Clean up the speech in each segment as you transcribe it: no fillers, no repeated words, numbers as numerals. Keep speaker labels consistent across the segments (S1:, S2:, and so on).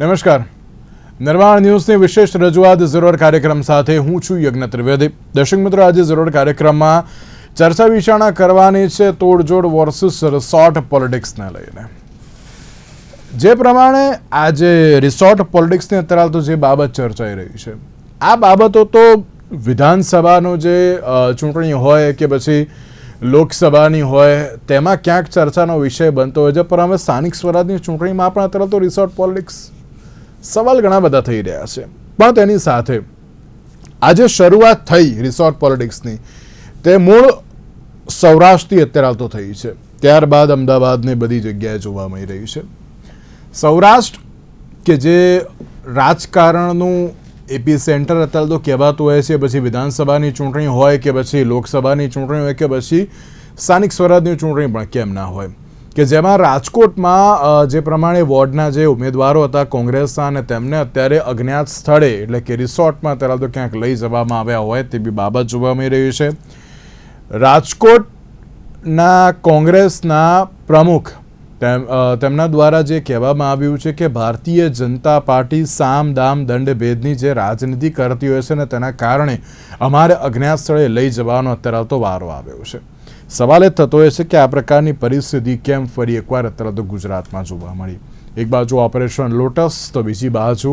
S1: નમસ્કાર. નિર્માણ ન્યૂઝની વિશેષ રજૂઆત ઝરોડ કાર્યક્રમ સાથે હું છું યજ્ઞ ત્રિવેદી. દર્શક મિત્રો, આજે ઝરોડ કાર્યક્રમમાં ચર્ચા વિચારણા કરવાની છે તોડજોડ વર્સિસ રિસોર્ટ પોલિટિક્સને લઈને. જે પ્રમાણે આજે રિસોર્ટ પોલિટિક્સની અત્યારે તો જે બાબત ચર્ચાઈ રહી છે, આ બાબતો તો વિધાનસભાનો જે ચૂંટણી હોય કે પછી લોકસભાની હોય તેમાં ક્યાંક ચર્ચાનો વિષય બનતો હોય છે, પણ અમે સ્થાનિક સ્વરાજની ચૂંટણીમાં પણ અત્યારે તો રિસોર્ટ પોલિટિક્સ સવાલ ઘણા બધા થઈ રહ્યા છે. પણ તેની સાથે આજે શરૂઆત થઈ રિસોર્ટ પોલિટિક્સની તે મૂળ સૌરાષ્ટ્રથી અત્યારે તો થઈ છે, ત્યારબાદ અમદાવાદને બધી જગ્યાએ જોવા મળી રહી છે. સૌરાષ્ટ્ર કે જે રાજકારણનું એપી સેન્ટર અત્યારે તો કહેવાતું હોય છે, પછી વિધાનસભાની ચૂંટણી હોય કે પછી લોકસભાની ચૂંટણી હોય કે પછી સ્થાનિક સ્વરાજની ચૂંટણી પણ કેમ ના હોય, કે જેમાં રાજકોટમાં જે પ્રમાણે વોર્ડના જે ઉમેદવારો હતા કોંગ્રેસના અને તેમને અત્યારે અજ્ઞાત સ્થળે એટલે કે રિસોર્ટમાં અત્યારે તો ક્યાંક લઈ જવામાં આવ્યા હોય તેવી બાબત જોવા મળી રહી છે. રાજકોટના કોંગ્રેસના પ્રમુખ તેમના દ્વારા જે કહેવામાં આવ્યું છે કે ભારતીય જનતા પાર્ટી સામ દામ દંડ ભેદની જે રાજનીતિ કરતી હોય છે ને તેના કારણે અમારે અજ્ઞાત સ્થળે લઈ જવાનો અત્યારે તો વારો આવ્યો છે. સવાલ એ થતો હોય છે કે આ પ્રકારની પરિસ્થિતિ કેમ ફરી એકવાર અત્યારે તો ગુજરાતમાં જોવા મળી. એક બાજુ ઓપરેશન લોટસ તો બીજી બાજુ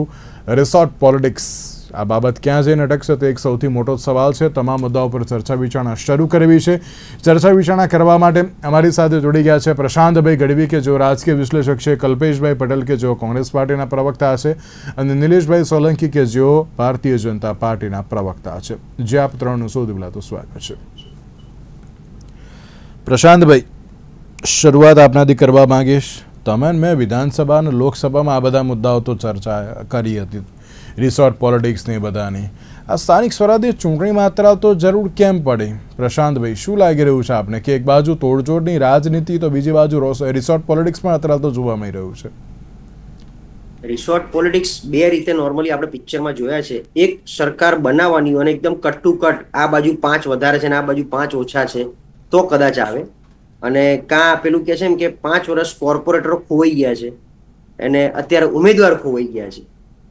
S1: રિસોર્ટ પોલિટિક્સ. આ બાબત ક્યાં જઈને અટકશે તે એક સૌથી મોટો સવાલ છે. તમામ મુદ્દાઓ પર ચર્ચા વિચારણા શરૂ કરવી છે. ચર્ચા વિચારણા કરવા માટે અમારી સાથે જોડી ગયા છે પ્રશાંતભાઈ ગઢવી કે જેઓ રાજકીય વિશ્લેષક છે, કલ્પેશભાઈ પટેલ કે જેઓ કોંગ્રેસ પાર્ટીના પ્રવક્તા છે, અને નિલેશભાઈ સોલંકી કે જેઓ ભારતીય જનતા પાર્ટીના પ્રવક્તા છે. જે આપ ત્રણનું સૌથી પહેલા તો સ્વાગત છે. પ્રશાંતભાઈ, શરૂઆત આપનાથી કરવા માંગીશ. તમે મેં વિધાનસભા અને લોકસભામાં આ બધા મુદ્દાઓ તો ચર્ચા કરી હતી, રિસોર્ટ પોલિટિક્સની બધાની. આ સ્થાનિક સ્વરાજની ચૂંટણીમાં અત્યારે તો જરૂર કેમ પડી? પ્રશાંતભાઈ, શું લાગી રહ્યું છે આપને કે એક બાજુ તોડજોડની રાજનીતિ તો બીજી બાજુ રિસોર્ટ પોલિટિક્સ પણ અત્યારે તો જોવા મળી રહ્યું છે?
S2: રિસોર્ટ પોલિટિક્સ બે રીતે નોર્મલી આપણે પિક્ચરમાં જોયા છે. એક સરકાર બનાવવાની અને એકદમ કટ ટુ કટ આ બાજુ 5 વધારે છે અને આ બાજુ 5 ઓછા છે તો કદાચ આવે, અને કાં પેલું કે છે એમ કે 5 વર્ષ કોર્પોરેટરો ખોવાઈ ગયા છે અને અત્યારે ઉમેદવાર ખોવાઈ ગયા છે.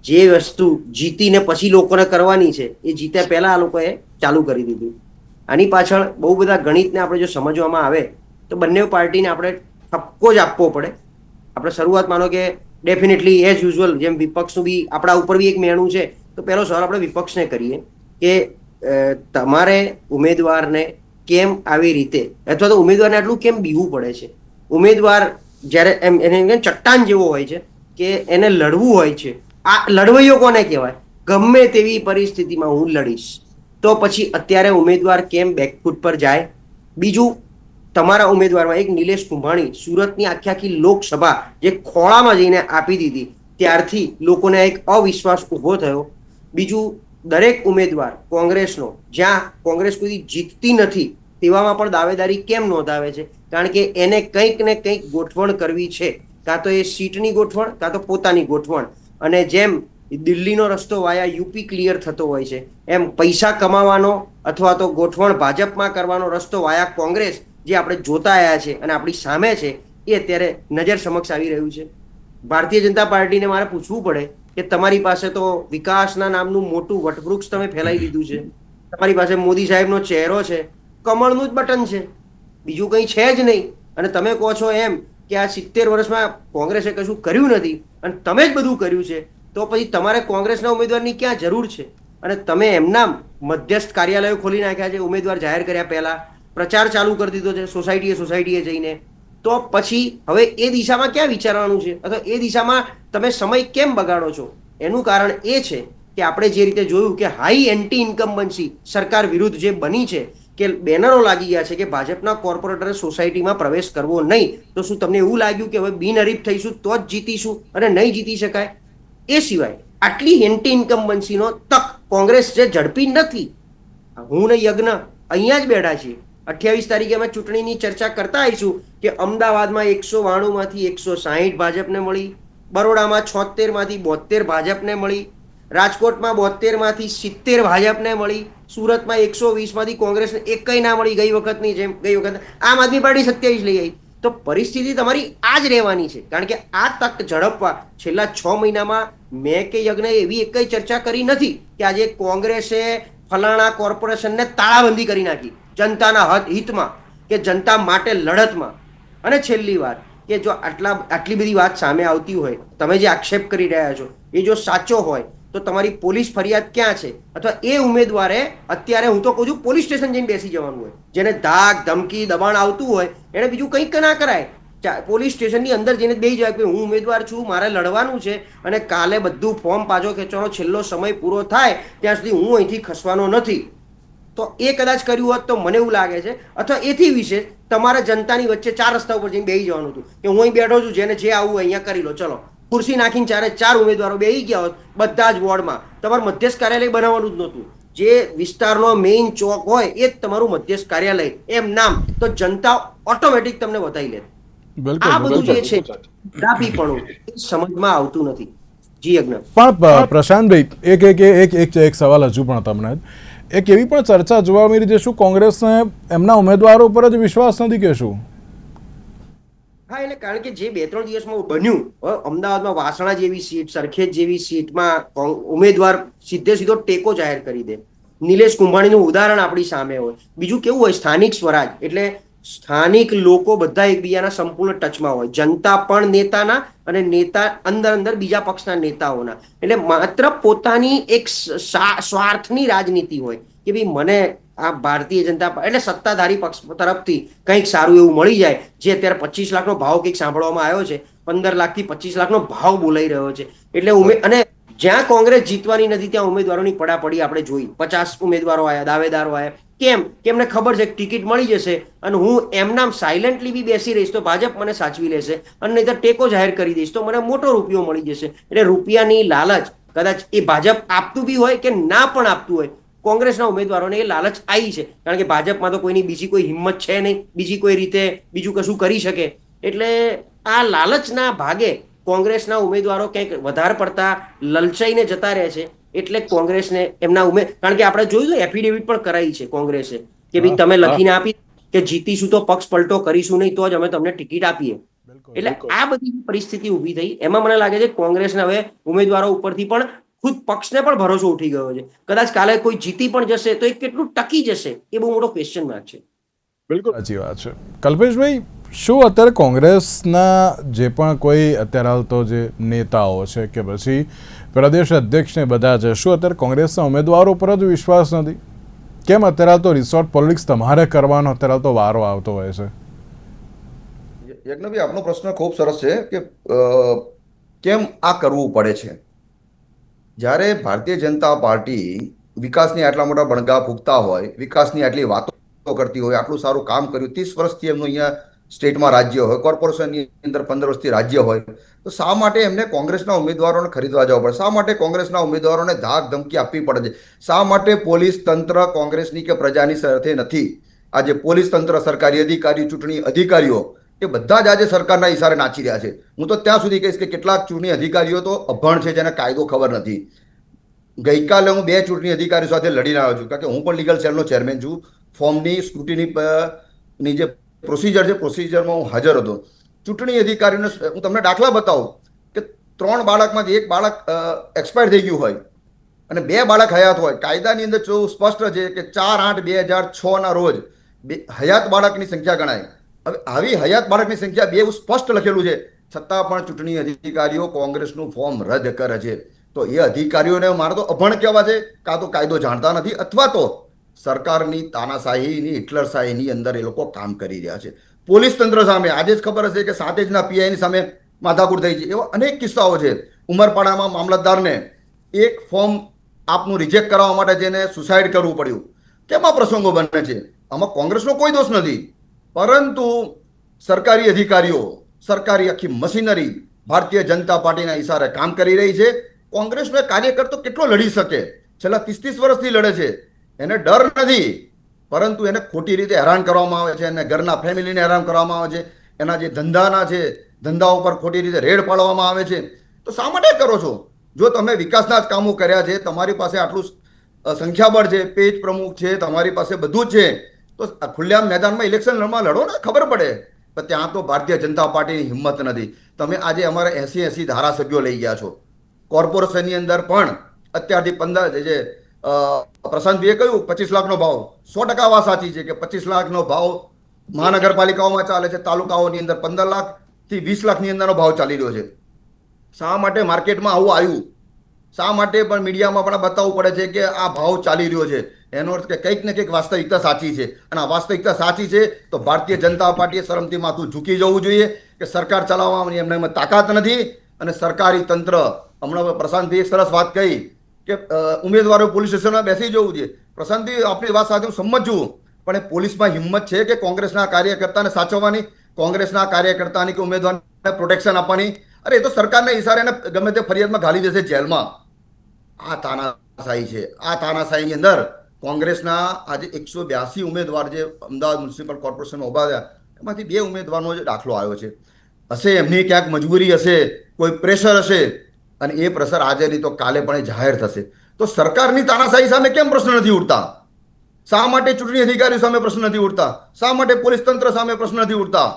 S2: જે વસ્તુ જીતીને પછી લોકોને કરવાની છે એ જીત્યા પહેલા આ લોકોએ ચાલુ કરી દીધું. આની પાછળ બહુ બધા ગણિતને આપણે જો સમજવામાં આવે તો બંને પાર્ટીને આપણે ઠપકો જ આપવો પડે. આપણે શરૂઆત માનો કે ડેફિનેટલી એઝ યુઝ્યુઅલ જેમ વિપક્ષનું બી આપણા ઉપર બી એક મેણું છે, તો પહેલો સવાલ આપણે વિપક્ષને કરીએ કે તમારે ઉમેદવારને કેમ આવી રીતે અથવા તો ઉમેદવારને આટલું કેમ બીવું પડે છે? ઉમેદવાર જ્યારે એને ચટ્ટાન જેવો હોય છે કે એને લડવું હોય છે. આ લડવૈયો કોને કહેવાય? ગમે તેવી પરિસ્થિતિમાં હું લડીશ. તો પછી અત્યારે ઉમેદવાર કેમ બેકફૂટ પર જાય? બીજું, તમારા ઉમેદવારમાં એક નિલેશ કુંભાણી સુરતની આખી લોકસભા જે ખોળામાં જઈને આપી દીધી ત્યારથી લોકોને એક અવિશ્વાસ ઊભો થયો. બીજું, દરેક ઉમેદવાર કોંગ્રેસનો જ્યાં કોંગ્રેસ કોઈ જીતતી નથી તેવામાં પણ દાવેદારી કેમ નોંધાવે છે? કારણ કે એને કંઈક ને કંઈક ગોઠવણ કરવી છે, કાં તો એ સીટની ગોઠવણ કાં તો પોતાની ગોઠવણ. અને જેમ દિલ્હીનો રસ્તો વાયા યુપી ક્લિયર થતો હોય છે એમ પૈસા કમાવાનો અથવા તો ગોઠવણ ભાજપમાં કરવાનો રસ્તો વાયા કોંગ્રેસ જે આપણે જોતા આવ્યા છે અને આપણી સામે છે એ અત્યારે નજર સમક્ષ આવી રહ્યું છે. ભારતીય જનતા પાર્ટીને મારે પૂછવું પડે કે તમારી પાસે તો વિકાસના નામનું મોટું વટવૃક્ષ તમે ફેલાઈ લીધું છે. તમારી પાસે મોદી સાહેબનો ચહેરો છે, કમળનું જ બટન છે, બીજું કંઈ છે જ નહીં. અને તમે કહો છો એમ કે આ 70 વર્ષમાં કોંગ્રેસે કશું કર્યું નથી અને તમે જ બધું કર્યું છે, તો પછી તમારે કોંગ્રેસના ઉમેદવારની ક્યાં જરૂર છે? અને તમે એમના મધ્યસ્થ કાર્યાલયો ખોલી નાખ્યા છે ઉમેદવાર જાહેર કર્યા પહેલા, પ્રચાર ચાલુ કરી દીધો છે સોસાયટીએ જઈને. તો પછી હવે એ દિશામાં ક્યાં વિચારવાનું છે અથવા એ દિશામાં તમે સમય કેમ બગાડો છો? એનું કારણ એ છે કે આપણે જે રીતે જોયું કે હાઈ એન્ટી ઇન્કમ્બન્સી સરકાર વિરુદ્ધ જે બની છે કે બેનરો લાગી ગયા છે કે ભાજપના કોર્પોરેટરે સોસાયટીમાં પ્રવેશ કરવો નહીં. તો શું તમને એવું લાગ્યું કે હવે બિનહરીફ થઈશું તો જ જીતીશું અને નહીં જીતી શકાય? એ સિવાય આટલી એન્ટી ઇન્કમ્બન્સીનો તક કોંગ્રેસ જે ઝડપી નથી. હું ને યજ્ઞ અહીંયા જ બેઠા છીએ. 28 તારીખે અમે ચૂંટણીની ચર્ચા કરતા આવીશું કે અમદાવાદમાં 192 માંથી 160 ભાજપને મળી, બરોડામાં 76 માંથી 72 ભાજપને મળી, રાજકોટમાં 72 માંથી 70 ભાજપને મળી, સુરતમાં 120 માંથી કોંગ્રેસને એકય ના મળી. ગઈ વખતની જેમ ગઈ વખત આમ આદમી પાર્ટી 27 લઈ આવી. તો પરિસ્થિતિ તમારી આ જ રહેવાની છે. કારણ કે આ તક ઝડપવા છેલ્લા 6 મહિનામાં મેં કે યજ્ઞ એવી એક ચર્ચા કરી નથી કે આજે કોંગ્રેસે ફલાણા કોર્પોરેશનને તાળાબંધી કરી નાખી જનતાના હિતમાં કે જનતા માટે લડતમાં. અને છેલ્લી વાત કે જો આટલી બધી વાત સામે આવતી હોય, તમે જે આક્ષેપ કરી રહ્યા છો એ જો સાચો હોય તો તમારી પોલીસ ફરિયાદ ક્યાં છે? અથવા એ ઉમેદવારે અત્યારે હું તો કહું છું પોલીસ સ્ટેશન જઈને બેસી જવાનું હોય. જેને ધાક ધમકી દબાણ આવતું હોય એને બીજું કંઈક ના કરાય, પોલીસ સ્ટેશનની અંદર જઈને બેસી જાય કે હું ઉમેદવાર છું, મારે લડવાનું છે અને કાલે બધું ફોર્મ પાછો ખેંચવાનો છેલ્લો સમય પૂરો થાય ત્યાં સુધી હું અહીંથી ખસવાનો નથી. તો એ કદાચ કર્યું હોત તો મને એવું લાગે છે. અથવા એથી વિશેષ તમારે જનતાની વચ્ચે 4 રસ્તા ઉપર જઈને બેસી જવાનું હતું કે હું અહીં બેઠો છું, જેને જે આવવું અહીંયા કરી લો, ચલો ખુરશી નાખીને 4 ઉમેદવારો બેસી ગયા હોત બધા જ વોર્ડમાં. તમારે મધ્યસ્થ કાર્યાલય બનાવવાનું જ નહોતું. જે વિસ્તારનો મેઇન ચોક હોય એ જ તમારું મધ્યસ્થ કાર્યાલય એમ નામ, તો જનતા ઓટોમેટિક તમને વધાવી લે. આ બધું જે છે ડાબીપણું સમજમાં આવતું નથી. જી યજ્ઞ.
S1: પણ પ્રશાંતભાઈ એક સવાલ હજુ પણ તમને, એક એવી પણ ચર્ચા જોવા મળી છે, શું કોંગ્રેસને એમના ઉમેદવારો પર જ વિશ્વાસ નથી કે શું?
S2: હા, એટલે કારણ કે જે 2-3 દિવસમાં બન્યું, અમદાવાદમાં વાસણા જેવી સીટ, સરખેજ જેવી સીટમાં ઉમેદવાર સીધો ટેકો જાહેર કરી દે. નિલેશ કુંભાણીનું ઉદાહરણ આપણી સામે હોય. બીજું કેવું હોય, સ્થાનિક સ્વરાજ એટલે સ્થાનિક લોકો બધા એકબીજાના સંપૂર્ણ ટચમાં હોય, જનતા પણ નેતાના અને નેતા અંદર બીજા પક્ષના નેતાઓના. એટલે માત્ર પોતાની એક સ્વાર્થની રાજનીતિ હોય કે ભાઈ મને આ ભારતીય જનતા એટલે સત્તાધારી પક્ષ તરફથી કંઈક સારું એવું મળી જાય. જે અત્યારે 25 લાખનો ભાવ કંઈક સાંભળવામાં આવ્યો છે, 15 લાખથી 25 લાખનો ભાવ બોલાઈ રહ્યો છે. એટલે અને જ્યાં કોંગ્રેસ જીતવાની નથી ત્યાં ઉમેદવારોની પડાપડી આપણે જોઈ. 50 ઉમેદવારો આવ્યા, દાવેદારો આવ્યા. કેમ કે એમને ખબર છે કે ટિકિટ મળી જશે અને હું એમનામ સાયલેન્ટલી બી બેસી રહીશ તો ભાજપ મને સાચવી લેશે, અને નહીં તો ટેકો જાહેર કરી દઈશ તો મને મોટો રૂપિયો મળી જશે. એટલે રૂપિયાની લાલચ કદાચ એ ભાજપ આપતું બી હોય કે ના પણ આપતું હોય, કોંગ્રેસના ઉમેદવારોને એ લાલચ આવી છે. કારણ કે ભાજપમાં તો કોઈની બીજી કોઈ હિંમત છે નહીં, બીજી કોઈ રીતે બીજું કશું કરી શકે. એટલે આ લાલચના ભાગે કોંગ્રેસના ઉમેદવારો કંઈક વધારે પડતા લલચાઈને જતા રહે છે. એટલે કોંગ્રેસને એમના કારણ કે આપણે જોયું એફિડેવિટ પણ કરાવી છે કોંગ્રેસે કે ભાઈ તમે લખીને આપી કે જીતીશું તો પક્ષ પલટો કરીશું નહીં, તો જ અમે તમને ટિકિટ આપીએ. એટલે આ બધી પરિસ્થિતિ ઊભી થઈ. એમાં મને લાગે છે કોંગ્રેસને હવે ઉમેદવારો ઉપરથી પણ ખુદ પક્ષને પણ ભરોસો ઉઠી ગયો છે. કદાચ કાલે કોઈ જીતી પણ જશે તો એ કેટલું ટકી જશે એ બહુ મોટો ક્વેશ્ચન માર્ક છે.
S1: બિલકુલ સાચી વાત છે. કલ્પેશભાઈ, શું અત્યારે કોંગ્રેસના જે પણ કોઈ અત્યારે હાલ તો જે નેતાઓ છે કે પછી પ્રદેશ અધ્યક્ષને બધા છે, શું અત્યારે કોંગ્રેસના ઉમેદવારો પર જ વિશ્વાસ નથી? કેમ અત્યારે હાલ તો રિસોર્ટ પોલિટિક્સ તમારે કરવાનો અત્યારે હાલ તો વારો આવતો હોય છે?
S3: યજ્ઞભાઈ, આપનો પ્રશ્ન ખૂબ સરસ છે કે કેમ આ કરવું પડે છે. જ્યારે ભારતીય જનતા પાર્ટી વિકાસની આટલા મોટા બણગા ફૂંકતા હોય, વિકાસની આટલી વાતો કરતી હોય, આટલું સારું કામ કર્યું, 30 વર્ષથી એમનું અહીંયા સ્ટેટમાં રાજ્ય હોય, કોર્પોરેશનની અંદર 15 વર્ષથી રાજ્ય હોય, તો શા માટે એમને કોંગ્રેસના ઉમેદવારોને ખરીદવા જવા પડે? શા માટે કોંગ્રેસના ઉમેદવારોને ધાક ધમકી આપવી પડે છે? શા માટે પોલીસ તંત્ર કોંગ્રેસની કે પ્રજાની સાથે નથી? આજે પોલીસ તંત્ર, સરકારી અધિકારી, ચૂંટણી અધિકારીઓ એ બધા જ આજે સરકારના ઇશારે નાચી રહ્યા છે. હું તો ત્યાં સુધી કહીશ કે કેટલાક ચૂંટણી અધિકારીઓ તો અભણ છે, જેને કાયદો ખબર નથી. ગઈકાલે હું 2 ચૂંટણી અધિકારીઓ સાથે લડીને આવ્યો છું, કારણ કે હું પણ લીગલ સેલનો ચેરમેન છું. ફોર્મની સ્ક્રુટિની જે પ્રોસિજર છે, પ્રોસિજરમાં હું હાજર હતો. ચૂંટણી અધિકારીઓને હું તમને દાખલા બતાવું કે 3 બાળકમાંથી 1 બાળક એક્સપાયર થઈ ગયું હોય અને 2 બાળક હયાત હોય. કાયદાની અંદર સ્પષ્ટ છે કે 4/8/2006 રોજ હયાત બાળકની સંખ્યા ગણાય. હવે આવી હયાત બાળકની સંખ્યા 2 સ્પષ્ટ લખેલું છે, છતાં પણ ચૂંટણી અધિકારીઓ કોંગ્રેસનું ફોર્મ રદ કરે છે. તો એ અધિકારીઓને મારે તો અભણ કહેવા છે, કાં તો કાયદો જાણતા નથી અથવા તો સરકારની તાનાશાહીની, હિટલરશાહીની અંદર એ લોકો કામ કરી રહ્યા છે. પોલીસ તંત્ર સામે આજે જ ખબર હશે કે સાતેજના પીઆઈની સામે માથાકૂટ થઈ છે. એવા અનેક કિસ્સાઓ છે. ઉમરપાડામાં મામલતદારને એક ફોર્મ આપનું રિજેક્ટ કરવા માટે જેને સુસાઇડ કરવું પડ્યું. કેમાં પ્રસંગો બને છે? આમાં કોંગ્રેસનો કોઈ દોષ નથી, પરંતુ સરકારી અધિકારીઓ, સરકારી આખી મશીનરી ભારતીય જનતા પાર્ટીના ઇશારે કામ કરી રહી છે. કોંગ્રેસનો કાર્યકર તો કેટલો લડી શકે? છેલ્લા 30 વર્ષથી લડે છે. એને ડર નથી, પરંતુ એને ખોટી રીતે હેરાન કરવામાં આવે છે, એને ઘરના ફેમિલીને હેરાન કરવામાં આવે છે, એના જે ધંધાના છે ધંધા ઉપર ખોટી રીતે રેડ પાડવામાં આવે છે. તો શા માટે કરો છો? જો તમે વિકાસના જ કામો કર્યા છે, તમારી પાસે આટલું સંખ્યાબળ છે, પેજ પ્રમુખ છે, તમારી પાસે બધું જ છે, તો ખુલ્લેઆમ મેદાનમાં ઇલેક્શન લડો ને, ખબર પડે. પણ ત્યાં તો ભારતીય જનતા પાર્ટીની હિંમત નથી. તમે આજે અમારા 80 ધારાસભ્યો લઈ ગયા છો. કોર્પોરેશનની અંદર પણ અત્યારથી 15 જે પ્રશાંતભાઈએ કહ્યું 25 લાખનો ભાવ, 100% વાત સાચી છે કે 25 લાખનો ભાવ મહાનગરપાલિકાઓમાં ચાલે છે, તાલુકાઓની અંદર 15 લાખથી 20 લાખની અંદરનો ભાવ ચાલી રહ્યો છે. શા માટે માર્કેટમાં આવું આવ્યું? શા માટે પણ મીડિયામાં પણ બતાવવું પડે છે કે આ ભાવ ચાલી રહ્યો છે? એનો અર્થ કે કંઈક ને કંઈક વાસ્તવિકતા સાચી છે, અને આ વાસ્તવિકતા સાચી છે તો ભારતીય જનતા પાર્ટીએ શરમથી માથું ઝૂકી જવું જોઈએ કે સરકાર ચલાવવાની એમને તાકાત નથી. અને સરકારી તંત્ર, હમણાં પ્રશાંતભાઈએ સરસ વાત કહી કે ઉમેદવારો પોલીસ સ્ટેશનમાં બેસી જવું છે. પ્રશાંતભાઈ, આપણી વાત સાથે હું સંમત છું, પણ એ પોલીસમાં હિંમત છે કે કોંગ્રેસના કાર્યકર્તાને સાચવવાની, કોંગ્રેસના કાર્યકર્તાની કે ઉમેદવારને પ્રોટેક્શન આપવાની? અરે એ તો સરકારને ઇશારે એને ગમે તે ફરિયાદમાં ઘાલી દેશે જેલમાં. આ તાનાશાહી છે. આ તાનાશાહીની અંદર કોંગ્રેસના આજે 182 ઉમેદવાર જે અમદાવાદ મ્યુનિસિપલ કોર્પોરેશનમાં ઉભા થયા, એમાંથી 2 ઉમેદવારનો જ દાખલો આવ્યો છે. હશે એમની ક્યાંક મજબૂરી હશે, કોઈ પ્રેશર હશે, અને એ પ્રેશર આજે નહીં તો કાલે પણ એ જાહેર થશે. તો સરકારની તાનાશાહી સામે કેમ પ્રશ્ન નથી ઉઠતા? શા માટે ચૂંટણી અધિકારીઓ સામે પ્રશ્ન નથી ઉઠતા? શા માટે પોલીસ તંત્ર સામે પ્રશ્ન નથી ઉઠતા?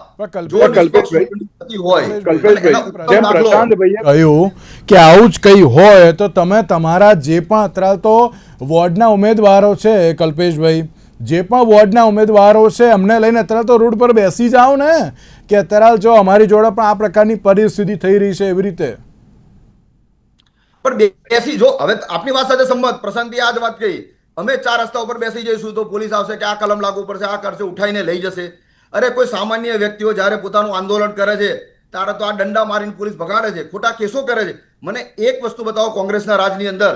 S3: જો નિષ્પક્ષ ચૂંટણી હોય,
S1: જેમ પ્રશાંતભાઈએ કહ્યું કે આવું જ કંઈ હોય તો તમે તમારા જે પણ અત્યારે તો વોર્ડના ઉમેદવારો છે, કલ્પેશભાઈ, જે પણ વોર્ડના ઉમેદવારો છે એમને લઈને અત્યારે તો રોડ પર બેસી જાઓ ને કે અત્યારે જો અમારી જોડે પણ આ પ્રકારની પરિસ્થિતિ થઈ રહી છે એવી રીતે.
S3: પણ બેસી જો, હવે આપની વાત સાથે સંમત, પ્રશાંતભાઈએ આ જ વાત કહી, અમે 4 રસ્તા ઉપર બેસી જઈશું તો પોલીસ આવશે કે આ કલમ લાગુ પડશે, આ કરશે, ઉઠાઈને લઈ જશે. અરે કોઈ સામાન્ય વ્યક્તિઓ જ્યારે પોતાનું આંદોલન કરે છે ત્યારે તો આ દંડા મારીને પોલીસ ભગાડે છે, ખોટા કેસો કરે છે. મને એક વસ્તુ બતાવો, કોંગ્રેસના રાજની અંદર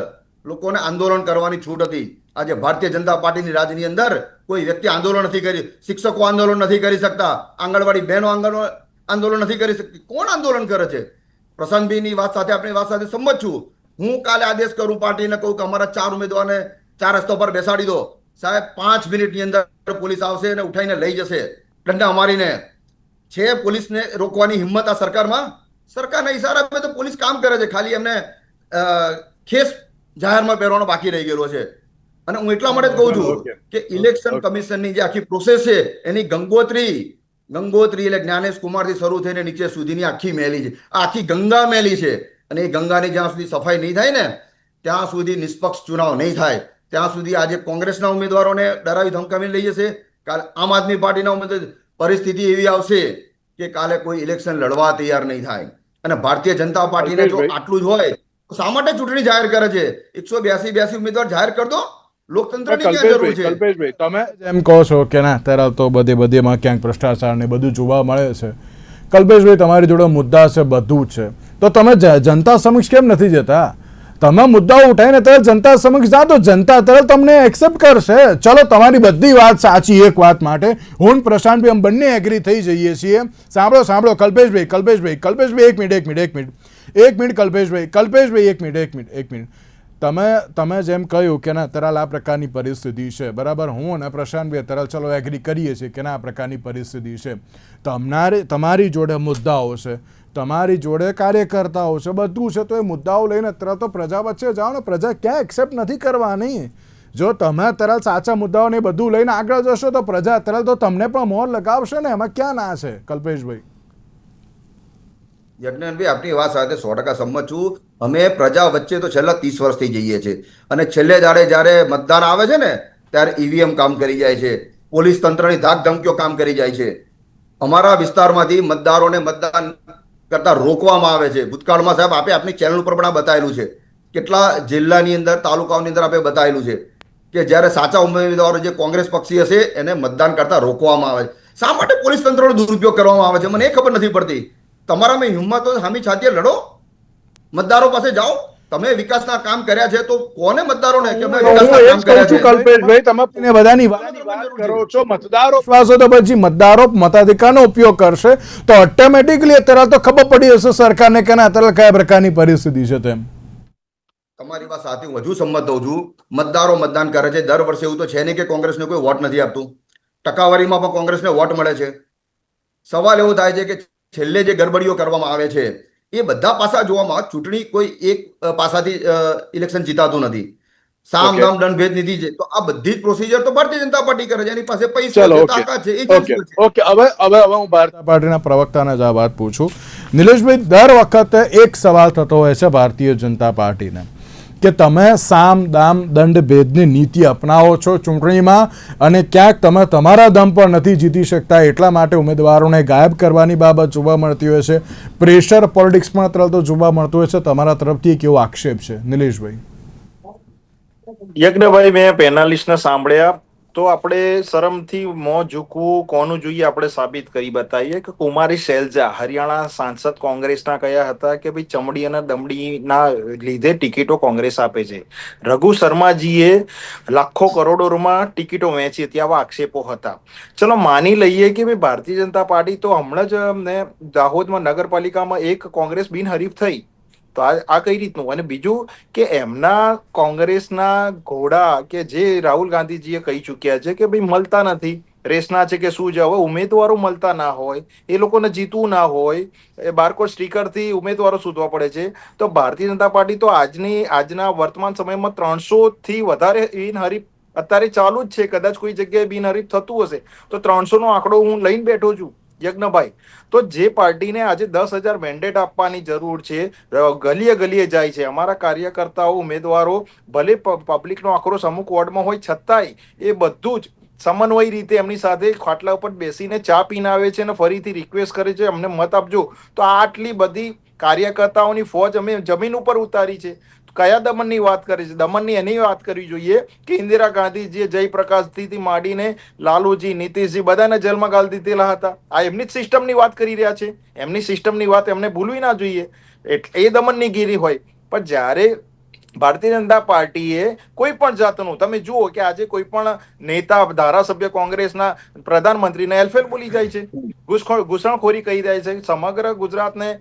S3: લોકોને આંદોલન કરવાની છૂટ હતી. આજે ભારતીય જનતા પાર્ટીની રાજની અંદર કોઈ વ્યક્તિ આંદોલન નથી કરી, શિક્ષકો આંદોલન નથી કરી શકતા, આંગણવાડી બહેનો આંદોલન નથી કરી શકતી. કોણ આંદોલન કરે છે? પ્રશાંતભાઈની વાત સાથે આપણી વાત સાથે સંમત છું. હું કાલે આદેશ કરું પાર્ટીને, કહું કે અમારા 4 ઉમેદવારને 4 રસ્તા પર બેસાડી દો. સાહેબ 5 મિનિટની અંદર પોલીસ આવશે અને ઉઠાઈને લઈ જશે દંડા મારીને. છે પોલીસને રોકવાની હિંમત આ સરકારમાં? સરકારના ઈશારા પર તો પોલીસ કામ કરે છે, ખાલી એમને ખેસ જાહેરમાં પહેરવાનો બાકી રહી ગયેલો છે. અને હું એટલા માટે જ કહું છું કે ઇલેક્શન કમિશનની જે આખી પ્રોસેસ છે એની ગંગોત્રી એટલે જ્ઞાનેશ કુમારથી શરૂ થઈને નીચે સુધીની આખી મેલી છે. આખી ગંગા મેલી છે. અને એ ગંગાની જ્યાં સુધી સફાઈ નહીં થાય ને ત્યાં સુધી નિષ્પક્ષ ચુનાવ નહીં થાય. ત્યાં સુધી આજે કોંગ્રેસના ઉમેદવારોને ડરાવી ધમકાવીને લઈ જશે, કાલે આમ આદમી પાર્ટીના ઉમેદવાર, પરિસ્થિતિ એવી આવશે કે કાલે કોઈ ઇલેક્શન લડવા તૈયાર નહીં થાય. અને ભારતીય જનતા પાર્ટીને જો આટલું જ હોય તો શા માટે ચૂંટણી જાહેર કરે છે? 182 ઉમેદવાર જાહેર કરી દો. લોકતંત્રની ક્યાં જરૂર છે?
S1: કલ્પેશભાઈ, તમે એમ કહો છો કે ના અત્યારે તો બધેમાં ક્યાંક ભ્રષ્ટાચાર ને બધું જોવા મળે છે. કલ્પેશભાઈ, તમારી જોડે મુદ્દા છે, બધું છે, તો તમે જનતા સમક્ષ કેમ નથી જતા? તમે મુદ્દાઓ ઉઠાવીને અત્યારે જનતા સમક્ષ જા તો જનતા અત્યારે તમને એક્સેપ્ટ કરશે. ચલો, તમારી બધી વાત સાચી. એક વાત માટે હું પ્રશાંતભાઈ અમે બંને એગ્રી થઈ જઈએ છીએ. સાંભળો કલ્પેશભાઈ, એક મિનિટ કલ્પેશભાઈ, એક મિનિટ. તમે જેમ કહ્યું કે ના તરાલ આ પ્રકારની પરિસ્થિતિ છે, બરાબર. હું અને પ્રશાંતભાઈ તરાલ ચલો એગ્રી કરીએ છીએ કે ના આ પ્રકારની પરિસ્થિતિ છે. તમારી જોડે મુદ્દાઓ છે, તમારી જોડે કાર્યકર્તાઓ છે, બધું છે, તો એ મુદ્દાઓ લઈને અત્યારે તો પ્રજા વચ્ચે જાઓ ને. પ્રજા ક્યાં એક્સેપ્ટ નથી કરવાની? જો તમે અત્યારે સાચા મુદ્દાઓને બધું લઈને આગળ જશો તો પ્રજા અત્યારે તો તમને પણ મોહર લગાવશે ને. એમાં ક્યાં ના છે? કલ્પેશભાઈ,
S3: યજ્ઞાનભાઈ, આપની વાત સાથે 100% સંમત છું. અમે પ્રજા વચ્ચે તો છેલ્લા 30 વર્ષથી જઈએ છીએ, અને છેલ્લે દાડે જ્યારે મતદાન આવે છે ને ત્યારે ઈવીએમ કામ કરી જાય છે, પોલીસ તંત્રની ધાક ધમકીઓ કામ કરી જાય છે. અમારા વિસ્તારમાંથી મતદારોને મતદાન કરતા રોકવામાં આવે છે. ભૂતકાળમાં સાહેબ આપની ચેનલ ઉપર પણ આ બતાવેલું છે. કેટલા જિલ્લાની અંદર, તાલુકાઓની અંદર આપણે બતાવેલું છે કે જ્યારે સાચા ઉમેદવારો જે કોંગ્રેસ પક્ષી હશે એને મતદાન કરતા રોકવામાં આવે છે. શા માટે પોલીસ તંત્રનો દુરુપયોગ કરવામાં આવે છે? મને એ ખબર નથી પડતી. તમારામાં હિંમત હોય હામી છાતીએ લડો, મતદારો પાસે જાઓ. તમે વિકાસના કામ કર્યા છે તો કોને મતદારોને કે અમે વિકાસના કામ કર્યા છે?
S1: કલ્પેશભાઈ, તમે બધાની વાત કરો છો. મતદારો વિશ્વાસો તો પછી મતદારો મતાધિકારનો ઉપયોગ કરશે તો ઓટોમેટિકલી અત્યારે તો ખબર પડી હશે સરકારને કે ના અત્યારે કયા પ્રકારની પરિસ્થિતિ છે તેમ.
S3: તમારી વાત સાથે હું વધુ સંમત થઉં છું. મતદારો મતદાન કરે છે. દર વર્ષે એવું તો છે નહીં કે કોંગ્રેસને કોઈ વોટ નથી આપતું. ટકાવારીમાં પણ કોંગ્રેસને વોટ મળે છે. સવાલ એવો થાય છે કે છેલ્લે જે ગડબડીઓ કરવામાં આવે છે એ બધા પાસા જોવામાં ચૂંટણી કોઈ એક પાસાથી ઇલેક્શન જીતાતું નથી. સામ
S4: Okay.
S3: દામ દંડ ભેદ નીતિ છે, તો આ બધી જ પ્રોસિજર તો ભારતીય જનતા પાર્ટી કરે છે. એની પાસે પૈસો
S4: ચલો,
S3: છે,
S4: okay.
S3: તાકાત છે,
S4: ઓકે
S3: એજન્સીઓ છે.
S4: ઓકે હવે હું ભારત
S1: જનતા પાર્ટીના પ્રવક્તાને જ આ વાત પૂછું. નિલેશભાઈ, દર વખતે એક સવાલ થતો હોય છે ભારતીય જનતા પાર્ટીને કે તમે સામ દામ દંડ ભેદની નીતિ અપનાવો છો ચૂંટણીમાં અને ક્યાંક તમે તમારા દમ પર નથી જીતી શકતા, એટલા માટે ઉમેદવારોને ગાયબ કરવાની બાબત જોવા મળતી હોય છે. પ્રેશર પોલિટિક્સ પણ તરત જોવા મળતું હોય છે. તમારા તરફથી એક એવો આક્ષેપ છે, નિલેશભાઈ.
S5: યજ્ઞભાઈ, મેં પેનાલિસ્ટને સાંભળ્યા તો આપણે શરમથી મોં ઝૂકવું કોનું જોઈએ આપણે સાબિત કરી બતાવીએ કે કુમારી શૈલજા હરિયાણા સાંસદ કોંગ્રેસના કયા હતા કે ભાઈ ચમડી અને દમડીના લીધે ટિકિટો કોંગ્રેસ આપે છે. રઘુ શર્માજીએ લાખો કરોડોમાં ટિકિટો વેચી હતી, આવા આક્ષેપો હતા. ચલો માની લઈએ કે ભાઈ ભારતીય જનતા પાર્ટી તો હમણાં જ દાહોદમાં નગરપાલિકામાં એક કોંગ્રેસ બિનહરીફ થઈ, તો આ કઈ રીતનું? અને બીજું કે એમના કોંગ્રેસના ઘોડા કે જે રાહુલ ગાંધીજીએ કહી ચુક્યા છે કે ભાઈ મળતા નથી, રેસના છે કે શું છે, હવે ઉમેદવારો મળતા ના હોય, એ લોકોને જીતવું ના હોય, એ બારકોડ સ્ટીકરથી ઉમેદવારો શોધવા પડે છે. તો ભારતીય જનતા પાર્ટી તો આજના વર્તમાન સમયમાં 300 થી વધારે બિનહરીફ અત્યારે ચાલુ જ છે. કદાચ કોઈ જગ્યાએ બિનહરીફ થતું હશે તો 300 નો આંકડો હું લઈને બેઠો છું યજ્ઞભાઈ. તો જે પાર્ટીને આજે 10,000 મેન્ડેટ આપવાની જરૂર છે, ગલીએ ગલીએ જાય છે, અમારા કાર્યકર્તાઓ ઉમેદવારો ભલે પબ્લિકનો આક્રોશ અમુક વોર્ડમાં હોય છતાંય એ બધું જ સમન્વય રીતે એમની સાથે ખાટલા ઉપર બેસીને ચા પીને આવે છે અને ફરીથી રિક્વેસ્ટ કરે છે અમને મત આપજો. તો આટલી બધી કાર્યકર્તાઓની ફોજ અમે જમીન ઉપર ઉતારી છે. કયા દમનની વાત કરે છે? દમનની એની વાત કરવી જોઈએ કે ઇન્દિરા ગાંધીજીએ જયપ્રકાશથી માંડીને લાલુજી, નીતિશજી બધાને જેલમાં ગાળી દીધેલા હતા. આ એમની જ સિસ્ટમની વાત કરી રહ્યા છે. એમની સિસ્ટમની વાત એમને ભૂલવી ના જોઈએ. એ દમનની ગીરી હોય. પણ જ્યારે ભારતીય જનતા પાર્ટીએ કોઈ પણ જાતનું, તમે જુઓ કે આજે કોઈ પણ નેતા, ધારાસભ્ય કોંગ્રેસના પ્રધાનમંત્રીને એલફેલ બોલી જાય છે, ઘૂસણખોરી કહી રહ્યા છે, સમગ્ર ગુજરાતને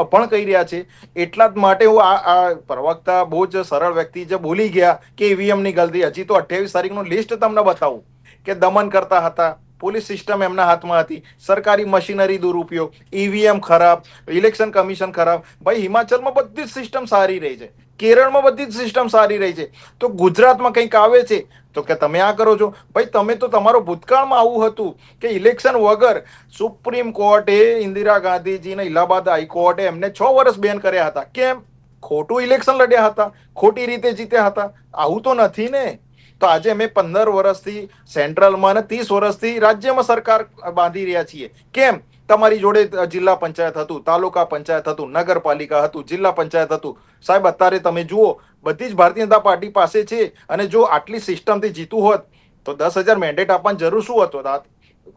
S5: અપણ કહી રહ્યા છે. એટલા જ માટે હું આ પ્રવક્તા બહુ જ સરળ વ્યક્તિ જે બોલી ગયા કે ઈવીએમ ની ગલતી, હજી તો 28 તારીખનું લિસ્ટ તમને બતાવું કે દમન કરતા હતા, પોલીસ સિસ્ટમ એમના હાથમાં હતી, સરકારી મશીનરી દુરુપયોગ, ઈવીએમ ખરાબ, ઇલેક્શન કમિશન ખરાબ. ભાઈ હિમાચલમાં બધી જ સિસ્ટમ સારી રહી છે, કેરળમાં બધી જ સિસ્ટમ સારી રહી છે, તો ગુજરાતમાં કંઈક આવે છે તો કે તમે આ કરો છો. ભાઈ તમે તો તમારો ભૂતકાળમાં આવું હતું કે ઇલેક્શન વગર સુપ્રીમ કોર્ટે ઇન્દિરા ગાંધીજીને ઇલાહાબાદ હાઈકોર્ટે એમને 6 વર્ષ બેન કર્યા હતા. કેમ? ખોટું ઇલેક્શન લડ્યા હતા, ખોટી રીતે જીત્યા હતા. આવું તો નથી ને. તો આજે અમે 15 વર્ષથી સેન્ટ્રલમાં અને 30 વર્ષથી રાજ્યમાં સરકાર બાંધી રહ્યા છીએ. કેમ? તમારી જોડે જિલ્લા પંચાયત હતું, તાલુકા પંચાયત હતું, નગરપાલિકા હતું, જિલ્લા પંચાયત હતું. સાહેબ અત્યારે તમે જુઓ બધી જ ભારતીય જનતા પાર્ટી પાસે છે. અને જો આટલી સિસ્ટમથી જીતવું હોત તો 10,000 મેન્ડેટ આપવાની જરૂર શું હતો?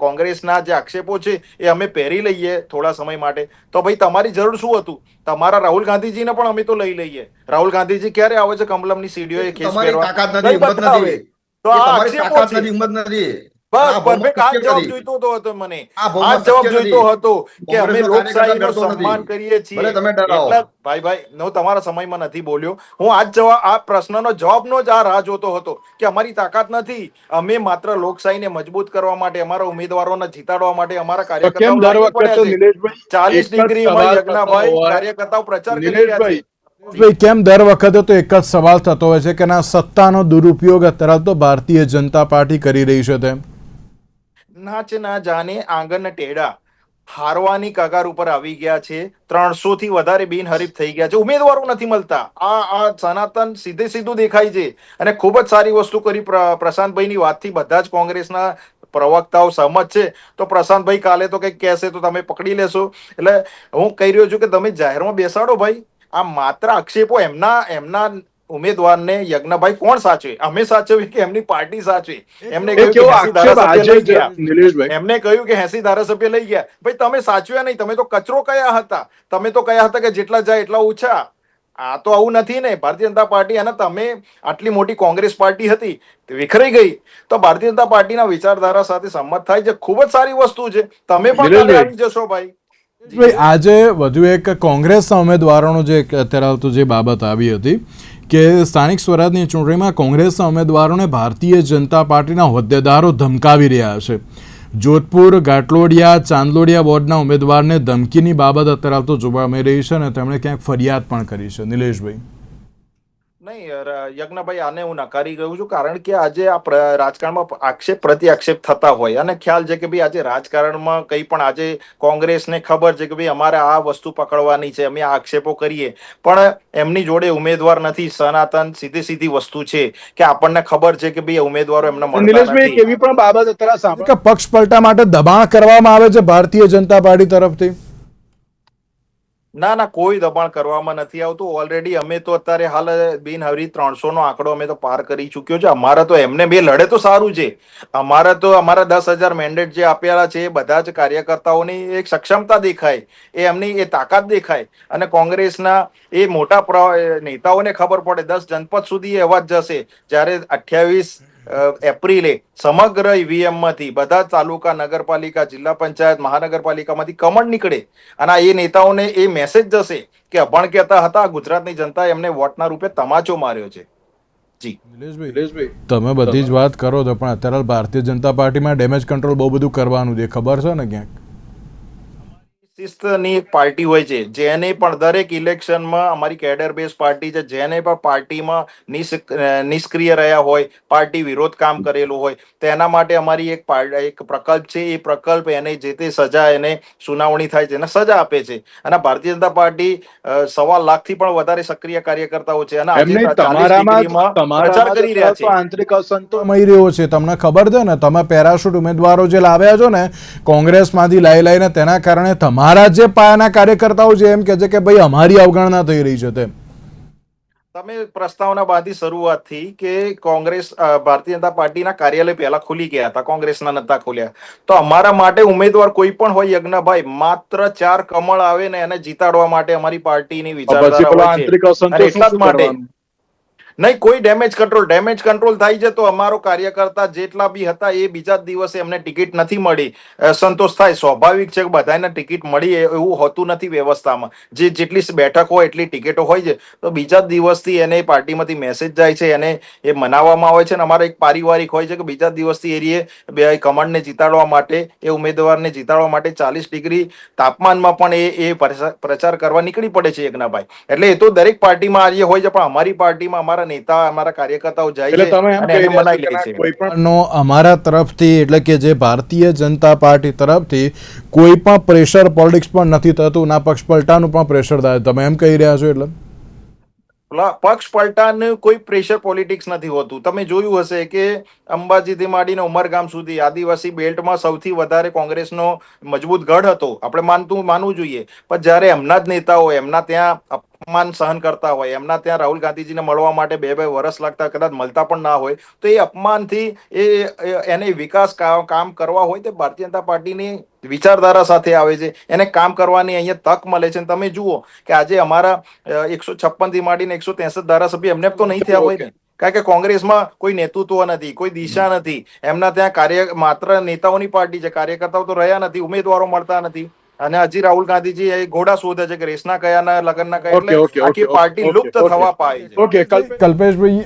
S5: કોંગ્રેસના જે આક્ષેપો છે એ અમે પહેરી લઈએ થોડા સમય માટે, તો ભાઈ તમારી જરૂર શું હતું? તમારા રાહુલ ગાંધીજીને પણ અમે તો લઈ લઈએ. રાહુલ ગાંધીજી ક્યારે આવે છે કમલમની સીડીઓએ ખેસ
S3: તમારી
S5: પહેરવા?
S3: તાકાત નથી, હિંમત નથી.
S5: તો આ
S3: તમારી
S5: આક્ષેપો
S3: તાકાત
S5: છે.
S3: નથી, હિંમત નથી.
S5: બસ પરફેક્ટ આ જવાબ જોઈતો હતો મને. આ જવાબ જોઈતો હતો કે અમે લોકશાહીનો સન્માન કરીએ છીએ.
S3: ભલે તમે ડરાવો.
S5: એટલા ભાઈ હું તમારા સમયમાં નથી બોલ્યો. હું આ પ્રશ્નનો જવાબનો જ આ રાહ જોતો હતો કે અમારી તાકાત નથી. અમે માત્ર લોકશાહીને મજબૂત કરવા માટે, અમારા ઉમેદવારોને જીતાડવા માટે અમારા
S4: કેમ દર
S5: કાર્યકર્તાઓ
S4: વખતે નિલેશભાઈ
S5: 40
S4: એક જ
S5: ડિગ્રીમાં
S4: સવાલ
S5: યજ્ઞભાઈ
S4: થતો હોય?
S5: કાર્યકર્તાઓ પ્રચાર કરી રહ્યા છે.
S1: ભાઈ, કેમ દર વખતે તો એક જ સવાલ થતો હોય છે કે ના સત્તાનો દુરુપયોગ અત્યારે તો ભારતીય જનતા પાર્ટી કરી રહી છે તેમ?
S5: નાચ ના જાને આંગણ ટેડા હારવાની કગાર ઉપર આવી ગયા છે. 300 થી વધારે બિનહરીફ થઈ ગયા છે, ઉમેદવારો નથી મળતા. આ સનાતન સીધું દેખાય છે. અને ખૂબ જ સારી વસ્તુ કરી પ્રશાંતભાઈની વાતથી બધા જ કોંગ્રેસના પ્રવક્તાઓ સહમત છે. તો પ્રશાંતભાઈ કાલે તો કંઈક કહેશે તો તમે પકડી લેશો. એટલે હું કહી રહ્યો છું કે તમે જાહેરમાં બેસાડો ભાઈ. આ માત્ર આક્ષેપો એમના ઉમેદવારને યજ્ઞભાઈ કોણ સાચવે? અમે સાચવીએ કે એમની પાર્ટી સાચવે? એમને કહ્યું કે 80 ધારાસભ્ય લઈ ગયા.
S4: નિલેશભાઈ
S5: એમને કહ્યું કે 80 ધારાસભ્ય લઈ ગયા. ભાઈ તમે સાચવ્યા નહીં, તમે તો કચરો કયા હતા. તમે તો કયા હતા કે જેટલા જાય એટલા ઓછા. આ તો આવું નથી ને ભારતીય જનતા પાર્ટી. અને તમે આટલી મોટી કોંગ્રેસ પાર્ટી હતી વિખરાઈ ગઈ, તો ભારતીય જનતા પાર્ટીના વિચારધારા સાથે સંમત થાય છે, ખૂબ જ સારી વસ્તુ છે. તમે પણ કાલે આવી જશો ભાઈ.
S1: ભાઈ, આજે વધુ એક કોંગ્રેસના ઉમેદવારોનો જે અત્યારે તો જે બાબત આવી હતી કે સ્થાનિક સ્વરાજની ચૂંટણીમાં કોંગ્રેસના ઉમેદવારોને ભારતીય જનતા પાર્ટીના હોદ્દેદારો ધમકાવી રહ્યા છે. જોધપુર, ઘાટલોડિયા, ચાંદલોડિયા વોર્ડના ઉમેદવારને ધમકીની બાબત અત્યારે તો જોવા મળી રહી છે અને તેમણે ક્યાંક ફરિયાદ પણ કરી છે. નિલેશભાઈ,
S5: નહીં યજ્ઞભાઈ, આને હું નકારી ગયું છું, કારણ કે આજે આ રાજકારણમાં આક્ષેપ પ્રતિ આક્ષેપ થતા હોય અને ખ્યાલ છે કે ભાઈ આજે રાજકારણમાં કંઈ પણ આજે કોંગ્રેસને ખબર છે કે ભાઈ અમારે આ વસ્તુ પકડવાની છે, અમે આ આક્ષેપો કરીએ, પણ એમની જોડે ઉમેદવાર નથી. સનાતન સીધી વસ્તુ છે કે આપણને ખબર છે કે ભાઈ ઉમેદવારો એમને મળતા
S4: નિલેશભાઈ,
S5: નથી.
S4: કેવી પણ બાબત અત્યારે સાંભળો
S1: કે પક્ષ પલટા માટે દબાણ કરવામાં આવે છે ભારતીય જનતા પાર્ટી તરફથી?
S5: ના, કોઈ દબાણ કરવામાં નથી આવતું. ઓલરેડી અમે તો અત્યારે હાલ બિનહરીફ 300 નો આંકડો અમે તો પાર કરી ચૂક્યો છે. અમારા તો એમને બે લડે તો સારું છે. અમારા 10,000 મેન્ડેટ જે આપેલા છે એ બધા જ કાર્યકર્તાઓની એક સક્ષમતા દેખાય, એ એમની એ તાકાત દેખાય, અને કોંગ્રેસના એ મોટા નેતાઓને ખબર પડે. 10 જનપદ સુધી એવા જ જશે જ્યારે 28 એપ્રિલે સમગ્ર ઈવીએમ માંથી બધા તાલુકા, નગરપાલિકા, જિલ્લા પંચાયત, મહાનગરપાલિકામાંથી કમળ નીકળે અને એ નેતાઓને એ મેસેજ જશે કે અભણ કહેતા હતા, ગુજરાતની જનતાએ એમને વોટના રૂપે તમાચો માર્યો છે. જી
S1: નિલેશભાઈ, તમે બધી જ વાત કરો છો પણ અત્યારે ભારતીય જનતા પાર્ટીમાં ડેમેજ કંટ્રોલ બહુ બધું કરવાનું છે, ખબર છે ને? ક્યાંક
S5: શિસ્તની એક પાર્ટી હોય છે, જેને પણ દરેક ઇલેક્શનમાં અમારી કેડર બેઝ પાર્ટી છે, જેને પણ પાર્ટીમાં નિષ્ક્રિય રહ્યા હોય, પાર્ટી વિરોધ કામ કરેલું હોય, તેના માટે અમારી એક પ્રકલ્પ છે. એ પ્રકલ્પ એને જે તે સજા, એને સુનાવણી થાય છે, એને સજા આપે છે. અને ભારતીય જનતા પાર્ટી 1.25 લાખથી પણ વધારે સક્રિય કાર્યકર્તાઓ છે અને આજે 40 ડિગ્રીમાં પ્રચાર કરી રહ્યા છે.
S4: આંતરિક અસંતોષ
S1: મળી રહ્યો છે, તમને ખબર છે ને? તમે પેરાશૂટ ઉમેદવારો જે લાવ્યા છો ને કોંગ્રેસમાંથી લઈને, તેના કારણે તમારા જે પાયાના કાર્યકર્તાઓ છે એમ કે છે કે ભાઈ અમારી અવગણના થઈ રહી છે.
S5: તમે પ્રસ્તાવના બાંધી શરૂઆતથી કે કોંગ્રેસ ભારતીય જનતા પાર્ટીના કાર્યાલય પહેલા ખુલી ગયા હતા, કોંગ્રેસના નતા ખોલ્યા. તો અમારા માટે ઉમેદવાર કોઈ પણ હોય યજ્ઞભાઈ, માત્ર 4 કમળ આવે ને એને જીતાડવા માટે અમારી પાર્ટીની વિચારધારા હોય છે.
S4: આંતરિક
S5: અને એટલા જ માટે
S4: અસંતોષ
S5: નહીં કોઈ ડેમેજ કંટ્રોલ થાય છે તો અમારો કાર્યકર્તા જેટલા બી હતા એ બીજા જ દિવસે એમને ટિકિટ નથી મળી, સંતોષ થાય. સ્વાભાવિક છે કે બધાને ટિકિટ મળી એવું હોતું નથી વ્યવસ્થામાં. જેટલી બેઠક હોય એટલી ટિકિટો હોય છે, તો બીજા જ દિવસથી એને પાર્ટીમાંથી મેસેજ જાય છે, એને એ મનાવવામાં આવે છે. અને અમારો એક પારિવારિક હોય છે કે બીજા દિવસથી એરિયે કમળને જીતાડવા માટે, એ ઉમેદવારને જીતાડવા માટે 40 ડિગ્રી તાપમાનમાં પણ એ પ્રચાર કરવા નીકળી પડે છે યજ્ઞભાઈ. એટલે એ તો દરેક પાર્ટીમાં આ હોય છે, પણ અમારી પાર્ટીમાં અમારા નેતા, અમારા કાર્યકર્તાઓ જાય છે અને એને મનાઈ લે છે.
S4: કોઈ પણ
S1: નો અમારા તરફથી, એટલે કે જે ભારતીય જનતા પાર્ટી તરફથી કોઈ પણ પ્રેશર પોલિટિક્સ પણ નથી થતું, ના પક્ષ પલટાનું પણ પ્રેશર થાય, તમે એમ કહી રહ્યા છો? એટલે
S5: પક્ષ પલટાનું કોઈ પ્રેશર પોલિટિક્સ નથી હોતું. તમે જોયું હશે કે અંબાજીથી માંડીને ઉમરગામ સુધી આદિવાસી બેલ્ટમાં સૌથી વધારે કોંગ્રેસનો મજબૂત ગઢ હતો, આપણે માનવું જોઈએ. પણ જ્યારે એમના જ નેતાઓ એમના ત્યાં અપમાન સહન કરતા હોય, એમના ત્યાં રાહુલ ગાંધીજીને મળવા માટે 2 વર્ષ લાગતા, કદાચ મળતા પણ ના હોય, તો એ અપમાનથી એને વિકાસ કામ કરવા હોય તે ભારતીય જનતા પાર્ટીની વિચારધારા સાથે આવે છે, એને કામ કરવાની અહીંયા તક મળે છે. તમે જુઓ કે આજે અમારા 156 થી માંડીને 163 ધારાસભ્ય એમને તો નહીં થયા હોય ને, કારણ કે કોંગ્રેસમાં કોઈ નેતૃત્વ નથી, કોઈ દિશા નથી. એમના ત્યાં માત્ર નેતાઓની પાર્ટી છે, કાર્યકર્તાઓ તો રહ્યા નથી, ઉમેદવારો મળતા નથી. અને હજી રાહુલ ગાંધીજી એ ઘોડા શોધે છે કે રેસના કયાના લગ્નના કયા, એટલે આખી પાર્ટી લુપ્ત થવા પાય છે.
S4: ઓકે,
S1: કલ્પેશભાઈ,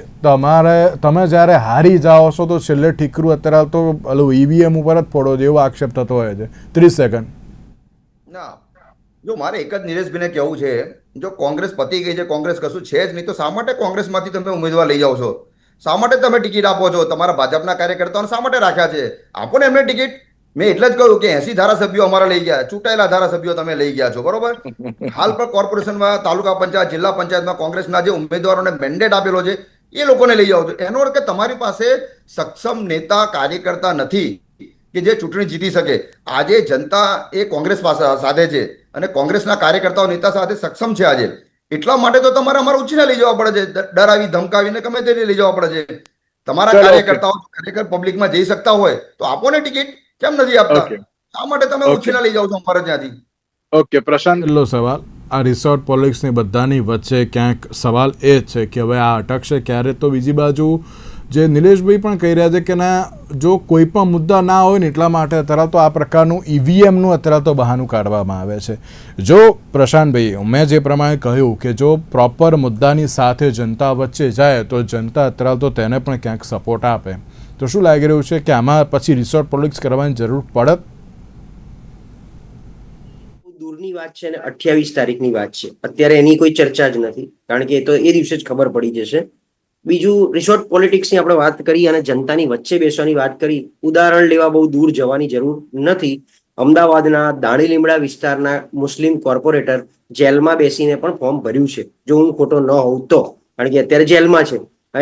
S1: તમે જ્યારે હારી જાઓ છો તો છેલ્લે ઠીકરું અત્યારે તો ઈવીએમ ઉપર જ ફોડો છે એવો આક્ષેપ થતો હોય છે. 30 સેકન્ડ.
S3: ના, જો મારે એક જ નિલેશભાઈને કહેવું છે, જો કોંગ્રેસ પતી ગઈ છે, કોંગ્રેસ કશું છે જ નહીં, તો શા માટે કોંગ્રેસમાંથી તમે ઉમેદવાર લઈ જાઓ છો? શા માટે તમે ટિકિટ આપો છો? તમારા ભાજપના કાર્યકર્તાઓને શા માટે રાખ્યા છે? આપો ને એમને ટિકિટ. મેં એટલે જ કહ્યું કે 80 ધારાસભ્યો અમારા લઈ ગયા, ચૂંટાયેલા ધારાસભ્યો તમે લઈ ગયા છો, બરોબર? હાલ પણ કોર્પોરેશનમાં, તાલુકા પંચાયત, જિલ્લા પંચાયતમાં કોંગ્રેસના જે ઉમેદવારોને મેન્ડેટ આપેલો છે એ લોકોને લઈ જાઓ છો. એનો અર્થ કે તમારી પાસે સક્ષમ નેતા, કાર્યકર્તા નથી કે જે ચૂંટણી જીતી શકે. આજે જનતા એ કોંગ્રેસ સાથે છે અને કોંગ્રેસના કાર્યકર્તાઓ, નેતા સાથે સક્ષમ છે આજે. એટલા માટે તો તમારે અમારા ઉછીને લઈ જવા પડે છે, ડરાવી ધમકાવીને ગમે તે લઈ જવા પડે છે. તમારા કાર્યકર્તાઓ ખરેખર પબ્લિકમાં જઈ શકતા હોય તો આપો ને ટિકિટ. કેમ નથી આપતા? શા માટે તમે ઉછીના લઈ જાઓ છો અમારે ત્યાંથી?
S4: ઓકે, પ્રશાંત,
S1: છેલ્લો સવાલ. આ રિસોર્ટ પોલિટિક્સની બધાની વચ્ચે ક્યાંક સવાલ એ જ છે કે હવે આ અટકશે ક્યારે? તો બીજી બાજુ જે નિલેશભાઈ પણ કહી રહ્યા છે કે ના, જો કોઈ પણ મુદ્દા ના હોય ને એટલા માટે અત્યારે તો આ પ્રકારનું ઈવીએમનું અત્યારે તો બહાનું કાઢવામાં આવે છે. જો પ્રશાંતભાઈ, મેં જે પ્રમાણે કહ્યું કે જો પ્રોપર મુદ્દાની સાથે જનતા વચ્ચે જાય તો જનતા અત્યારે તો તેને પણ ક્યાંક સપોર્ટ આપે. તો શું લાગી રહ્યું છે કે આમાં પછી રિસોર્ટ પોલિટિક્સ કરવાની જરૂર પડે?
S2: દૂરની વાત છે અને 28 તારીખની વાત છે. અત્યારે એની કોઈ ચર્ચા જ નથી, કારણ કે એ તો એ દિવસે જ ખબર પડી જશે. બીજું, રિસોર્ટ પોલિટિક્સની આપણે વાત કરી અને જનતાની વચ્ચે બેસવાની વાત કરી. ઉદાહરણ લેવા બહુ દૂર જવાની જરૂર નથી. અમદાવાદના દાણી લીમડા વિસ્તારના મુસ્લિમ કોર્પોરેટર જેલમાં બેસીને પણ ફોર્મ ભર્યું છે, જો હું ખોટો ન હોઉં તો, કારણ કે અત્યારે જેલમાં છે.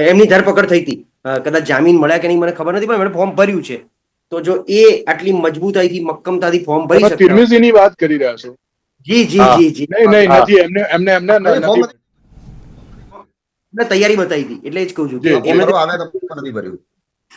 S2: એમની ધરપકડ થઈ હતી, કદાચ જામીન મળ્યા કે નહીં મને ખબર નથી, પણ એમણે ફોર્મ ભર્યું છે. તો જો એ આટલી મજબૂતાઈથી મક્કમતાથી ફોર્મ ભરી
S4: તમે
S2: શકતા,
S4: તિરમિઝીની વાત કરી રહ્યા છો?
S2: જી જી
S3: હા.
S2: જી જી
S4: નહીં
S5: હા.
S4: નથી, એમને
S3: નહીં, ફોર્મ
S4: નથી.
S2: એમને તૈયારી બતાવી હતી, એટલે જ કહું છું
S4: જી,
S2: કે
S4: જી.
S2: એમને
S3: ભરવા આવ્યા હતા પણ નથી ભર્યું.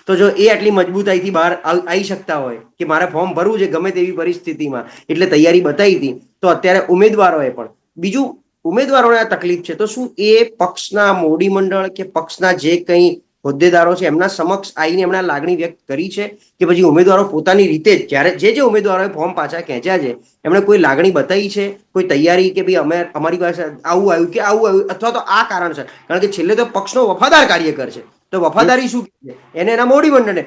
S2: તો જો એ આટલી મજબૂતાઈથી બહાર આવી શકતા હોય કે મારે ફોર્મ ભરવું છે ગમે તેવી પરિસ્થિતિમાં, એટલે તૈયારી બતાવી હતી, તો અત્યારે ઉમેદવારોએ પણ, બીજું ઉમેદવારોને આ તકલીફ છે, તો શું એ પક્ષના મોડી મંડળ કે પક્ષના જે કંઈ હોદ્દેદારો છે એમના સમક્ષ આવીને એમણે લાગણી વ્યક્ત કરી છે, કે પછી ઉમેદવારો પોતાની રીતે જ જ્યારે જે ઉમેદવારોએ ફોર્મ પાછા ખેંચ્યા છે એમણે કોઈ લાગણી બતાવી છે, કોઈ તૈયારી કે ભાઈ અમે અમારી પાસે આવું આવ્યું કે આવું આવ્યું, અથવા તો આ કારણ છે? કારણ કે છેલ્લે તો પક્ષનો વફાદાર કાર્યકર છે, તો વફાદારી શું કહે છે એને એના મોડી મંડળને.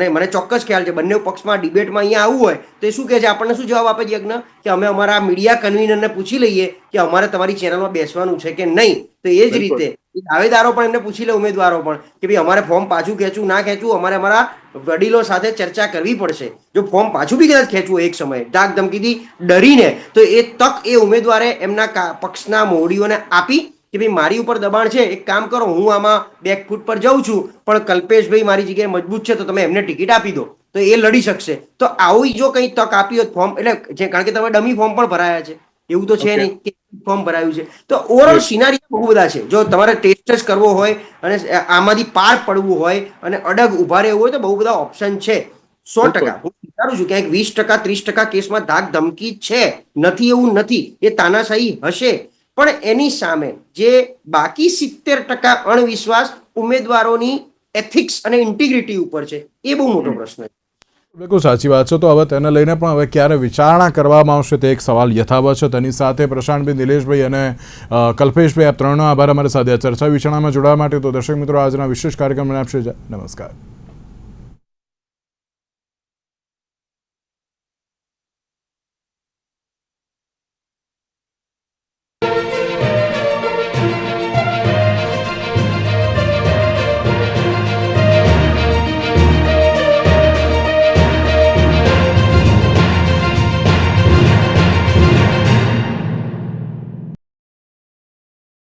S2: મને ચોક્કસ ખ્યાલ છે બંને પક્ષમાં ડિબેટમાં અહીંયા આવવું હોય તો એ શું કહે છે, આપણને શું જવાબ આપે છે યજ્ઞ, કે અમે અમારા મીડિયા કન્વીનરને પૂછી લઈએ કે અમારે તમારી ચેનલમાં બેસવાનું છે કે નહીં. તો એ જ રીતે દાવેદારો પણ એમને પૂછી લે, ઉમેદવારો પણ, કે ભાઈ અમારે ફોર્મ પાછું ખેંચવું ના ખેંચવું, અમારે અમારા વડીલો સાથે ચર્ચા કરવી પડશે. જો ફોર્મ પાછું બી કદાચ ખેંચવું એક સમયે ધાક ધમકીથી ડરીને, તો એ તક એ ઉમેદવારે એમના પક્ષના મોવડીઓને આપી કે ભાઈ મારી ઉપર દબાણ છે, એક કામ કરો, હું આમાં બેકફૂટ પર જાઉં છું, પણ કલ્પેશભાઈ મારી જગ્યાએ મજબૂત છે તો તમે એમને ટિકિટ આપી દો, તો એ લડી શકશે. તો આવી જો કંઈ તક આપી હોત ફોર્મ, એટલે કારણ કે તમે ડમી ફોર્મ પણ ભરાયા છે, એવું તો છે નહીં કે ફોર્મ ભરાયું છે. તો ઓવરઓલ સિનારીઓ બહુ બધા છે. જો તમારે ટેસ્ટ જ કરવો હોય અને આમાંથી પાર પડવું હોય અને અડગ ઉભા રહેવું હોય તો બહુ બધા ઓપ્શન છે. 100%. હું વિચારું છું કે 20% 30% કેસમાં ધાક ધમકી છે, નથી એવું નથી, એ તાનાશાહી હશે, પણ એની સામે જે બાકી 70% અણવિશ્વાસ ઉમેદવારોની એથિક્સ અને ઇન્ટિગ્રિટી ઉપર છે, એ બહુ મોટો પ્રશ્ન છે.
S1: બિલકુલ સાચી વાત છે. તો હવે તેને લઈને પણ હવે ક્યારે વિચારણા કરવામાં આવશે તે એક સવાલ યથાવત છે. તેની સાથે પ્રશાંતભાઈ, નિલેશભાઈ અને કલ્પેશભાઈ, આપ ત્રણનો આભાર અમારી સાથે આ ચર્ચા વિચારણામાં જોડાવા માટે. તો દર્શક મિત્રો, આજના વિશેષ કાર્યક્રમને આપશે નમસ્કાર.